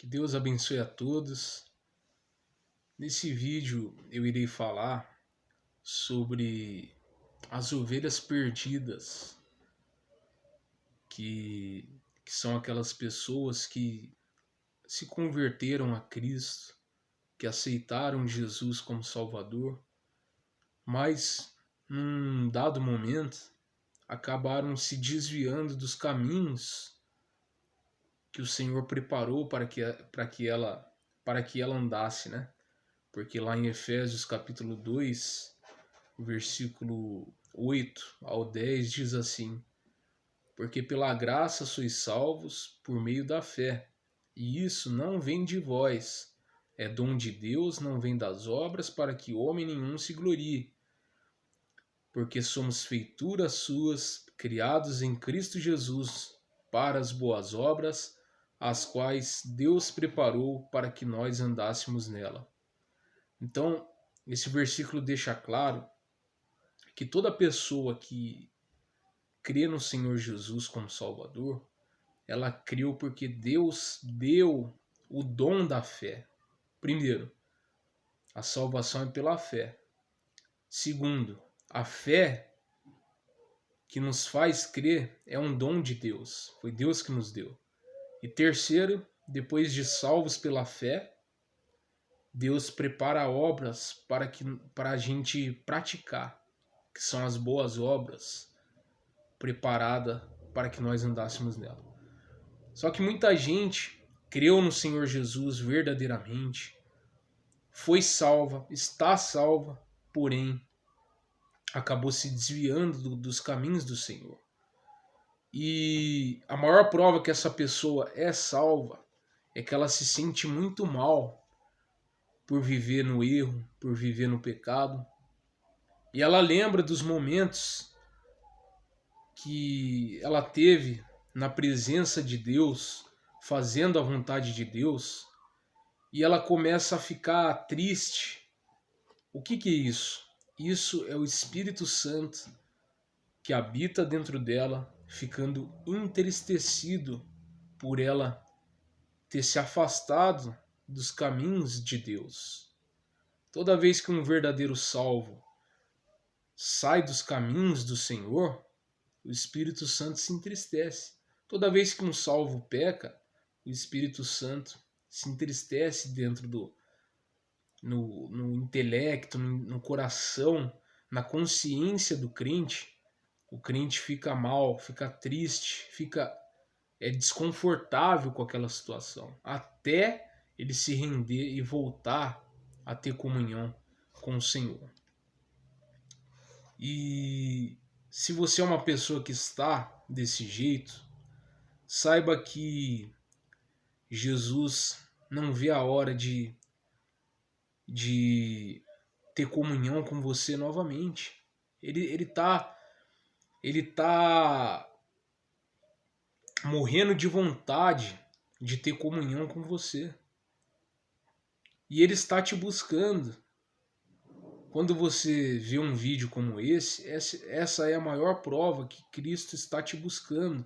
Que Deus abençoe a todos. Nesse vídeo eu irei falar sobre as ovelhas perdidas, que, que são aquelas pessoas que se converteram a Cristo, que aceitaram Jesus como Salvador, mas num dado momento acabaram se desviando dos caminhos que o Senhor preparou para que ela andasse, né? Porque lá em Efésios capítulo 2, versículo 8 ao 10 diz assim: Porque pela graça sois salvos por meio da fé, e isso não vem de vós, é dom de Deus, não vem das obras, para que homem nenhum se glorie. Porque somos feituras suas, criados em Cristo Jesus, para as boas obras, as quais Deus preparou para que nós andássemos nela. Então, esse versículo deixa claro que toda pessoa que crê no Senhor Jesus como Salvador, ela creu porque Deus deu o dom da fé. Primeiro, a salvação é pela fé. Segundo, a fé que nos faz crer é um dom de Deus. Foi Deus que nos deu. E terceiro, depois de salvos pela fé, Deus prepara obras para a gente praticar, que são as boas obras preparadas para que nós andássemos nela. Só que muita gente creu no Senhor Jesus verdadeiramente, foi salva, está salva, porém acabou se desviando dos caminhos do Senhor. E a maior prova que essa pessoa é salva é que ela se sente muito mal por viver no erro, por viver no pecado. E ela lembra dos momentos que ela teve na presença de Deus, fazendo a vontade de Deus, e ela começa a ficar triste. O que é isso? Isso é o Espírito Santo que habita dentro dela, ficando entristecido por ela ter se afastado dos caminhos de Deus. Toda vez que um verdadeiro salvo sai dos caminhos do Senhor, o Espírito Santo se entristece. Toda vez que um salvo peca, o Espírito Santo se entristece dentro no intelecto, no coração, na consciência do crente. O crente fica mal, fica triste, é desconfortável com aquela situação, até ele se render e voltar a ter comunhão com o Senhor. E se você é uma pessoa que está desse jeito, saiba que Jesus não vê a hora de ter comunhão com você novamente. Ele tá morrendo de vontade de ter comunhão com você. E ele está te buscando. Quando você vê um vídeo como esse, essa é a maior prova que Cristo está te buscando,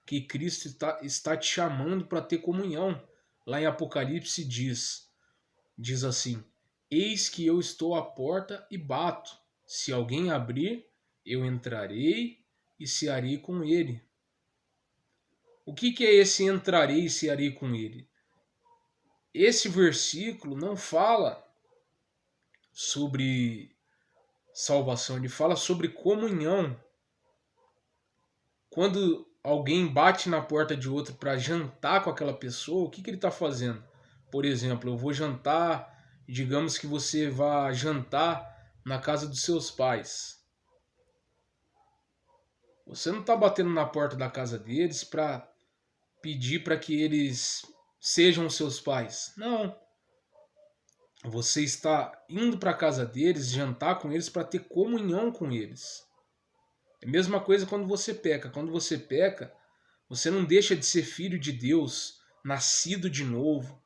que Cristo está te chamando para ter comunhão. Lá em Apocalipse diz assim: Eis que eu estou à porta e bato. Se alguém abrir, eu entrarei e cearei com ele. O que é esse entrarei e cearei com ele? Esse versículo não fala sobre salvação, ele fala sobre comunhão. Quando alguém bate na porta de outro para jantar com aquela pessoa, o que ele está fazendo? Por exemplo, eu vou jantar, digamos que você vá jantar na casa dos seus pais. Você não está batendo na porta da casa deles para pedir para que eles sejam seus pais. Não. Você está indo para a casa deles, jantar com eles para ter comunhão com eles. É a mesma coisa quando você peca. Quando você peca, você não deixa de ser filho de Deus, nascido de novo,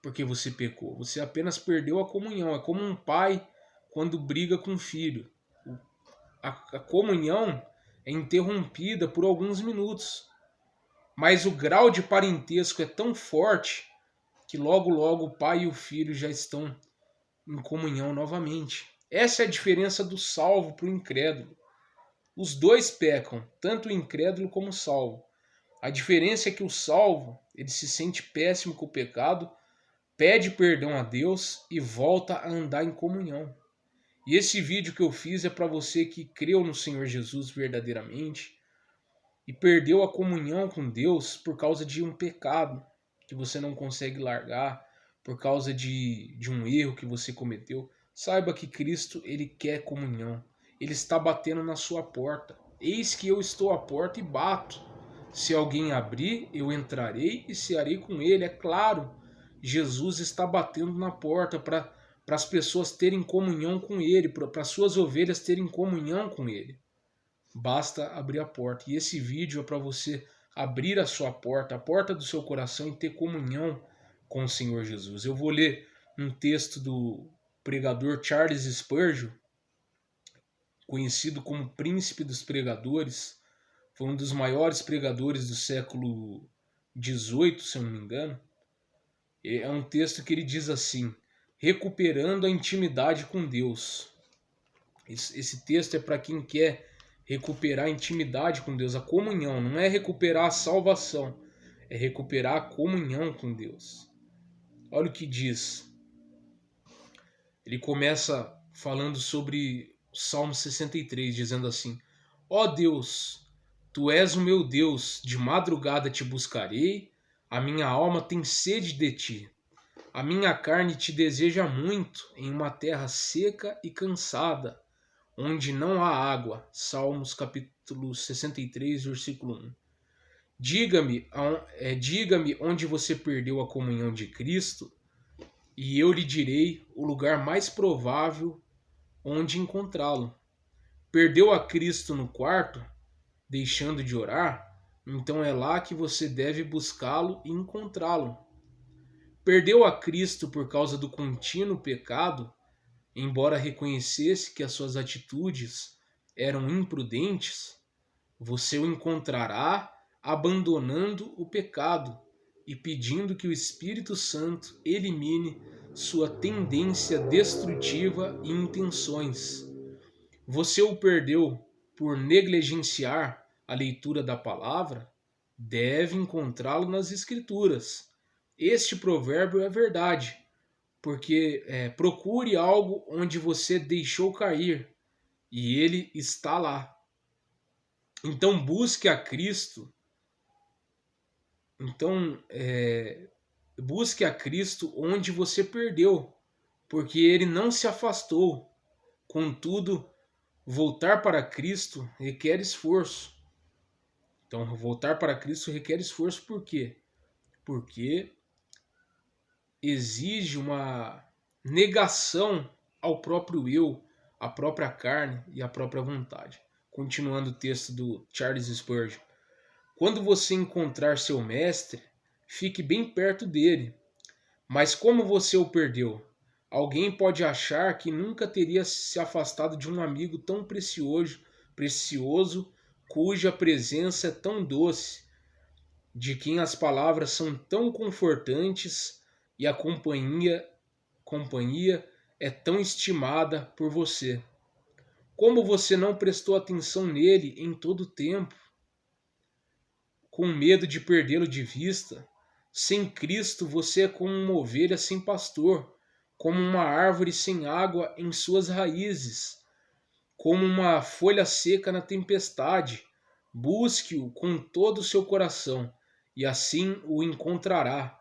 porque você pecou. Você apenas perdeu a comunhão. É como um pai quando briga com um filho. A comunhão é interrompida por alguns minutos. Mas o grau de parentesco é tão forte que logo logo o pai e o filho já estão em comunhão novamente. Essa é a diferença do salvo para o incrédulo. Os dois pecam, tanto o incrédulo como o salvo. A diferença é que o salvo, ele se sente péssimo com o pecado, pede perdão a Deus e volta a andar em comunhão. E esse vídeo que eu fiz é para você que creu no Senhor Jesus verdadeiramente e perdeu a comunhão com Deus por causa de um pecado que você não consegue largar, por causa de um erro que você cometeu. Saiba que Cristo, ele quer comunhão. Ele está batendo na sua porta. Eis que eu estou à porta e bato. Se alguém abrir, eu entrarei e cearei com ele. É claro, Jesus está batendo na porta para as pessoas terem comunhão com ele, para as suas ovelhas terem comunhão com ele. Basta abrir a porta. E esse vídeo é para você abrir a sua porta, a porta do seu coração e ter comunhão com o Senhor Jesus. Eu vou ler um texto do pregador Charles Spurgeon, conhecido como príncipe dos pregadores. Foi um dos maiores pregadores do século XVIII, se eu não me engano. É um texto que ele diz assim: recuperando a intimidade com Deus. Esse texto é para quem quer recuperar a intimidade com Deus, a comunhão. Não é recuperar a salvação, é recuperar a comunhão com Deus. Olha o que diz. Ele começa falando sobre o Salmo 63, dizendo assim: ó Deus, tu és o meu Deus, de madrugada te buscarei, a minha alma tem sede de ti. A minha carne te deseja muito em uma terra seca e cansada, onde não há água. Salmos capítulo 63, versículo 1. Diga-me onde você perdeu a comunhão de Cristo, e eu lhe direi o lugar mais provável onde encontrá-lo. Perdeu a Cristo no quarto, deixando de orar? Então é lá que você deve buscá-lo e encontrá-lo. Perdeu a Cristo por causa do contínuo pecado, embora reconhecesse que as suas atitudes eram imprudentes? Você o encontrará abandonando o pecado e pedindo que o Espírito Santo elimine sua tendência destrutiva e intenções. Você o perdeu por negligenciar a leitura da palavra? Deve encontrá-lo nas Escrituras. Este provérbio é verdade, porque procure algo onde você deixou cair, e ele está lá. Então busque a Cristo. Então busque a Cristo onde você perdeu, porque ele não se afastou. Contudo, voltar para Cristo requer esforço. Então, voltar para Cristo requer esforço por quê? Porque exige uma negação ao próprio eu, à própria carne e à própria vontade. Continuando o texto do Charles Spurgeon. Quando você encontrar seu mestre, fique bem perto dele. Mas como você o perdeu? Alguém pode achar que nunca teria se afastado de um amigo tão precioso, cuja presença é tão doce, de quem as palavras são tão confortantes e a companhia é tão estimada por você. Como você não prestou atenção nele em todo o tempo? Com medo de perdê-lo de vista? Sem Cristo você é como uma ovelha sem pastor, como uma árvore sem água em suas raízes, como uma folha seca na tempestade. Busque-o com todo o seu coração, e assim o encontrará.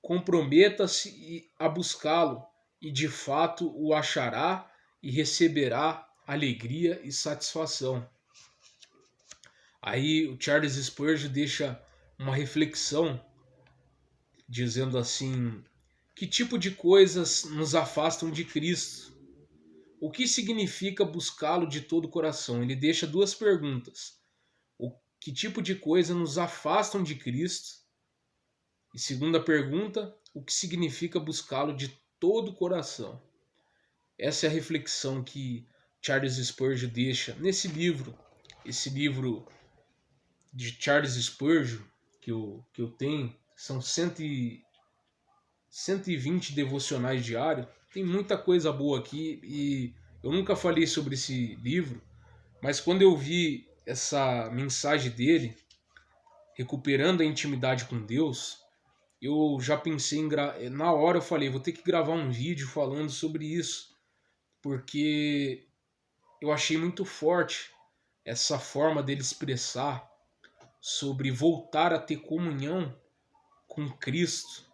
Comprometa-se a buscá-lo, e de fato o achará e receberá alegria e satisfação. Aí o Charles Spurgeon deixa uma reflexão, dizendo assim: que tipo de coisas nos afastam de Cristo? O que significa buscá-lo de todo o coração? Ele deixa duas perguntas. Que tipo de coisa nos afastam de Cristo? E segunda pergunta, o que significa buscá-lo de todo o coração? Essa é a reflexão que Charles Spurgeon deixa nesse livro. Esse livro de Charles Spurgeon que eu tenho, são 120 devocionais diários. Tem muita coisa boa aqui e eu nunca falei sobre esse livro, mas quando eu vi essa mensagem dele, recuperando a intimidade com Deus, eu já pensei na hora eu falei, vou ter que gravar um vídeo falando sobre isso, porque eu achei muito forte essa forma dele expressar sobre voltar a ter comunhão com Cristo,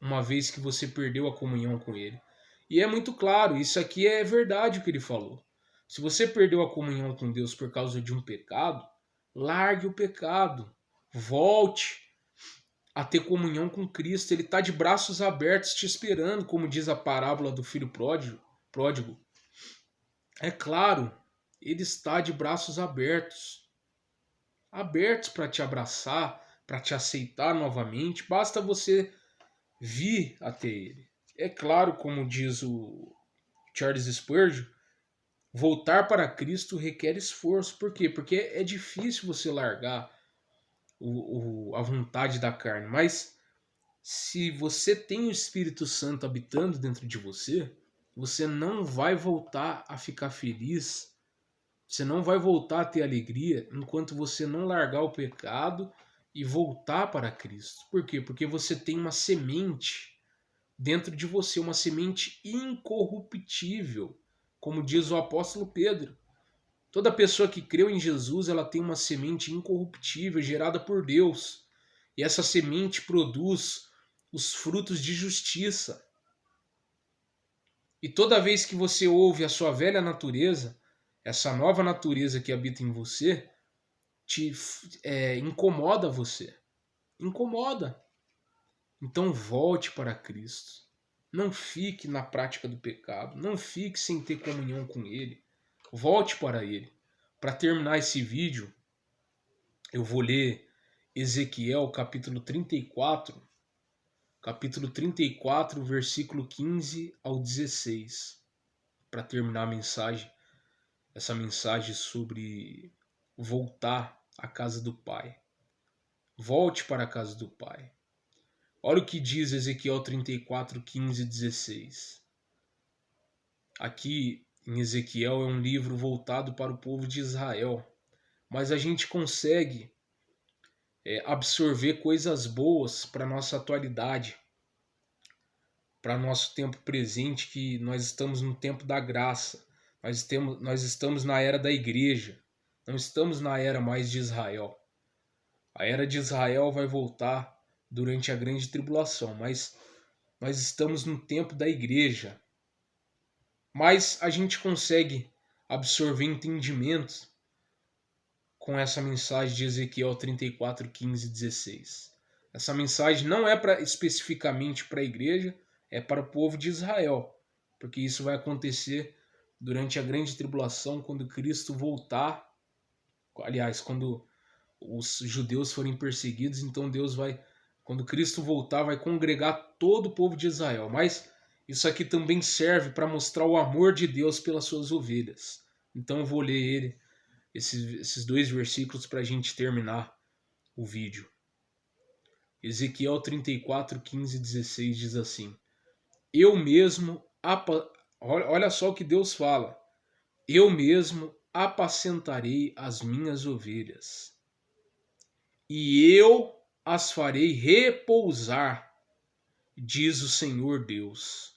uma vez que você perdeu a comunhão com Ele. E é muito claro, isso aqui é verdade o que ele falou. Se você perdeu a comunhão com Deus por causa de um pecado, largue o pecado, volte a ter comunhão com Cristo. Ele está de braços abertos te esperando, como diz a parábola do filho pródigo. É claro, ele está de braços abertos para te abraçar, para te aceitar novamente. Basta você vir até ele. É claro, como diz o Charles Spurgeon, voltar para Cristo requer esforço. Por quê? Porque é difícil você largar a vontade da carne. Mas se você tem o Espírito Santo habitando dentro de você, você não vai voltar a ficar feliz, você não vai voltar a ter alegria enquanto você não largar o pecado e voltar para Cristo. Por quê? Porque você tem uma semente dentro de você, uma semente incorruptível, como diz o apóstolo Pedro. Toda pessoa que creu em Jesus, ela tem uma semente incorruptível, gerada por Deus. E essa semente produz os frutos de justiça. E toda vez que você ouve a sua velha natureza, essa nova natureza que habita em você, incomoda você. Incomoda. Então volte para Cristo. Não fique na prática do pecado. Não fique sem ter comunhão com Ele. Volte para Ele. Para terminar esse vídeo, eu vou ler Ezequiel capítulo 34, versículo 15 ao 16. Para terminar a mensagem, essa mensagem sobre voltar à casa do Pai. Volte para a casa do Pai. Olha o que diz Ezequiel 34, 15 e 16. Aqui em Ezequiel é um livro voltado para o povo de Israel, mas a gente consegue absorver coisas boas para a nossa atualidade, para nosso tempo presente, que nós estamos no tempo da graça, nós estamos na era da igreja, não estamos na era mais de Israel. A era de Israel vai voltar durante a grande tribulação, mas nós estamos no tempo da igreja. Mas a gente consegue absorver entendimento com essa mensagem de Ezequiel 34, 15 e 16. Essa mensagem não é especificamente para a igreja, é para o povo de Israel, porque isso vai acontecer durante a grande tribulação, quando Cristo voltar. Aliás, quando os judeus forem perseguidos, então Deus vai, quando Cristo voltar, vai congregar todo o povo de Israel. Mas isso aqui também serve para mostrar o amor de Deus pelas suas ovelhas. Então eu vou ler esses dois versículos para a gente terminar o vídeo. Ezequiel 34, 15 e 16 diz assim: Eu mesmo, olha só o que Deus fala, eu mesmo apacentarei as minhas ovelhas, e eu as farei repousar, diz o Senhor Deus.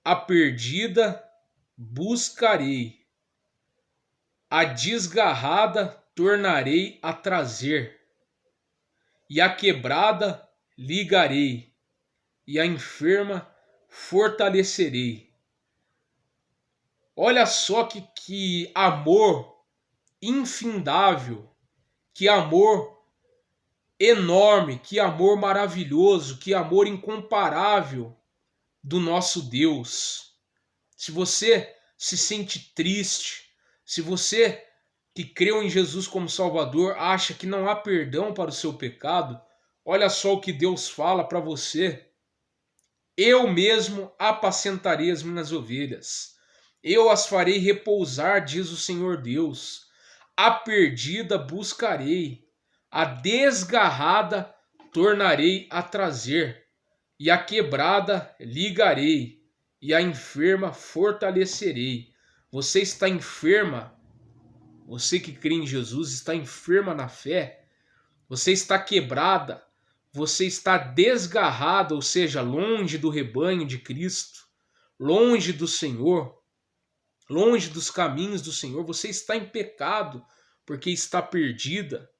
A perdida buscarei, a desgarrada tornarei a trazer, e a quebrada ligarei, e a enferma fortalecerei. Olha só que amor infindável, que amor enorme, que amor maravilhoso, que amor incomparável do nosso Deus. Se você se sente triste, se você que creu em Jesus como Salvador acha que não há perdão para o seu pecado, olha só o que Deus fala para você. Eu mesmo apacentarei as minhas ovelhas. Eu as farei repousar, diz o Senhor Deus. A perdida buscarei, a desgarrada tornarei a trazer, e a quebrada ligarei, e a enferma fortalecerei. Você está enferma, você que crê em Jesus está enferma na fé, você está quebrada, você está desgarrada, ou seja, longe do rebanho de Cristo, longe do Senhor, longe dos caminhos do Senhor, você está em pecado porque está perdida.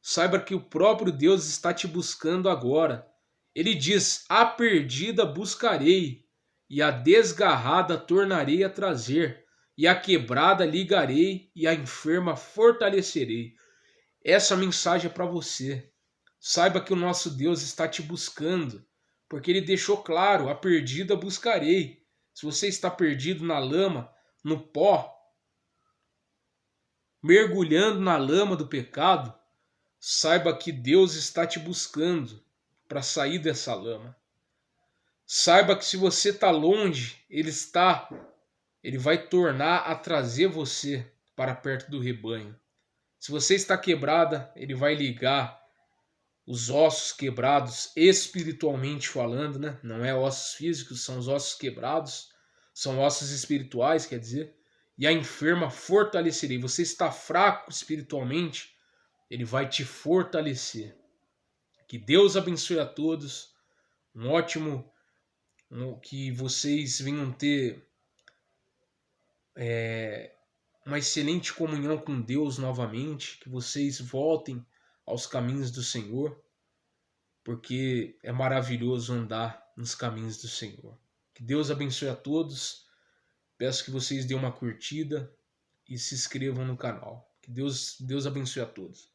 Saiba que o próprio Deus está te buscando agora. Ele diz: a perdida buscarei, e a desgarrada tornarei a trazer, e a quebrada ligarei, e a enferma fortalecerei. Essa mensagem é para você. Saiba que o nosso Deus está te buscando, porque ele deixou claro: a perdida buscarei. Se você está perdido na lama, no pó, mergulhando na lama do pecado, saiba que Deus está te buscando para sair dessa lama. Saiba que se você está longe, Ele vai tornar a trazer você para perto do rebanho. Se você está quebrada, Ele vai ligar os ossos quebrados, espiritualmente falando, né? Não é ossos físicos, são os ossos quebrados, são ossos espirituais, quer dizer. E a enferma fortalecerei. Você está fraco espiritualmente, Ele vai te fortalecer. Que Deus abençoe a todos. Que vocês venham ter uma excelente comunhão com Deus novamente. Que vocês voltem aos caminhos do Senhor, porque é maravilhoso andar nos caminhos do Senhor. Que Deus abençoe a todos. Peço que vocês dêem uma curtida e se inscrevam no canal. Que Deus abençoe a todos.